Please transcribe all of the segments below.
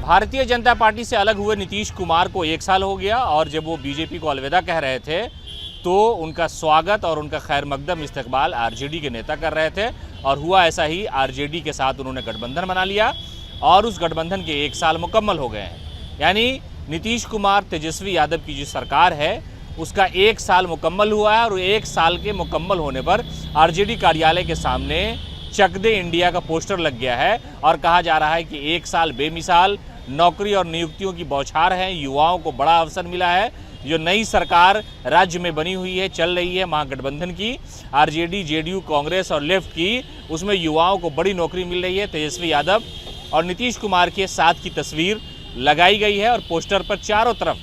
Bharatiya Janata party से अलग हुए नीतीश कुमार को 1 साल हो गया और जब वो बीजेपी को अलविदा कह रहे थे तो उनका स्वागत और उनका खैर मकदम इस्तकबाल आरजेडी के नेता कर रहे थे और हुआ ऐसा ही। आरजेडी के साथ उन्होंने गठबंधन बना लिया और उस गठबंधन के 1 साल मुकम्मल हो गए हैं। यानी नीतीश कुमार तेजस्वी यादव की जो सरकार है उसका 1 साल मुकम्मल हुआ है और 1 साल के मुकम्मल होने पर आरजेडी कार्यालय के सामने चक दे इंडिया का पोस्टर लग गया है और कहा जा रहा है कि 1 साल बेमिसाल नौकरी और नियुक्तियों की बौछार है। युवाओं को बड़ा अवसर मिला है। जो नई सरकार राज्य में बनी हुई है, चल रही है महागठबंधन की, आरजेडी, जेडीयू, कांग्रेस और लेफ्ट की, उसमें युवाओं को बड़ी नौकरी मिल रही है। तेजस्वी यादव और नीतीश कुमार के साथ की तस्वीर लगाई गई है और पोस्टर पर चारों तरफ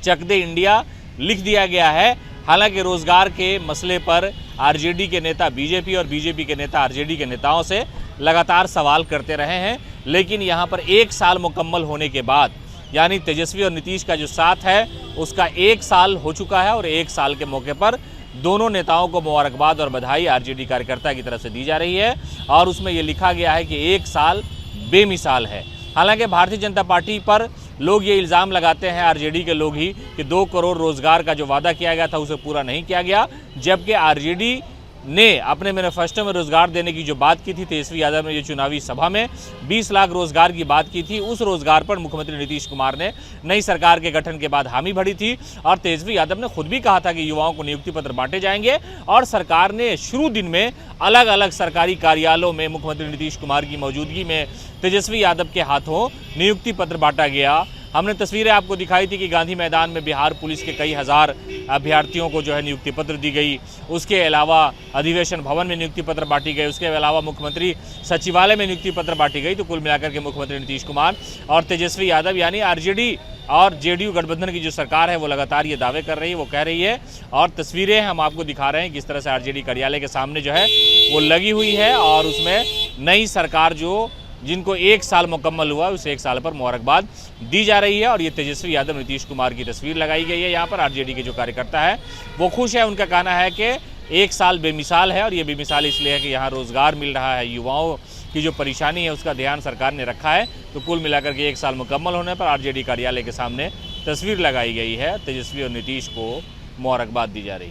चक दे इंडिया लिख दिया गया है। हालांकि रोजगार के मसले पर आरजेडी के नेता बीजेपी और बीजेपी के नेता आरजेडी के नेताओं से लगातार सवाल करते रहे हैं, लेकिन यहां पर 1 साल मुकम्मल होने के बाद यानी तेजस्वी और नीतीश का जो साथ है उसका 1 साल हो चुका है और 1 साल के मौके पर दोनों नेताओं को मुबारकबाद और बधाई आरजेडी कार्यकर्ता की तरफ से दी जा रही है और उसमें यह लिखा गया है कि 1 साल बेमिसाल है। हालांकि भारतीय जनता पार्टी पर लोग ये इल्ज़ाम लगाते हैं, आरजेडी के लोग ही, कि 2 करोड़ रोजगार का जो वादा किया गया था उसे पूरा नहीं किया गया, जबकि आरजेडी ने अपने मैनिफेस्टो में रोजगार देने की जो बात की थी, तेजस्वी यादव ने जो चुनावी सभा में 20 लाख रोजगार की बात की थी, उस रोजगार पर मुख्यमंत्री नीतीश कुमार ने नई सरकार के गठन के बाद हामी भरी थी और तेजस्वी यादव ने खुद भी कहा था कि युवाओं को नियुक्ति पत्र बांटे जाएंगे और सरकार ने शुरू दिन में अलग अलग सरकारी कार्यालयों में मुख्यमंत्री नीतीश कुमार की मौजूदगी में तेजस्वी यादव के हाथों नियुक्ति पत्र बांटा गया। हमने तस्वीरें आपको दिखाई थी कि गांधी मैदान में बिहार पुलिस के कई हज़ार अभ्यर्थियों को जो है नियुक्ति पत्र दी गई। उसके अलावा अधिवेशन भवन में नियुक्ति पत्र बांटी गई। उसके अलावा मुख्यमंत्री सचिवालय में नियुक्ति पत्र बांटी गई। तो कुल मिलाकर के मुख्यमंत्री नीतीश कुमार और तेजस्वी यादव यानी आरजेडी और जेडीयू गठबंधन की जो सरकार है वो लगातार ये दावे कर रही है, वो कह रही है और तस्वीरें हम आपको दिखा रहे हैं किस तरह से आरजेडी कार्यालय के सामने जो है वो लगी हुई है और उसमें नई सरकार जो जिनको 1 साल मुकम्मल हुआ उस 1 साल पर मुबारकबाद दी जा रही है और ये तेजस्वी यादव नीतीश कुमार की तस्वीर लगाई गई है। यहाँ पर आरजेडी के जो कार्यकर्ता है वो खुश है। उनका कहना है कि 1 साल बेमिसाल है और ये बेमिसाल इसलिए है कि यहाँ रोजगार मिल रहा है, युवाओं की जो परेशानी है उसका ध्यान सरकार ने रखा है। तो कुल मिलाकर के 1 साल मुकम्मल होने पर आरजेडी कार्यालय के सामने तस्वीर लगाई गई है, तेजस्वी और नीतीश को मुबारकबाद दी जा रही है।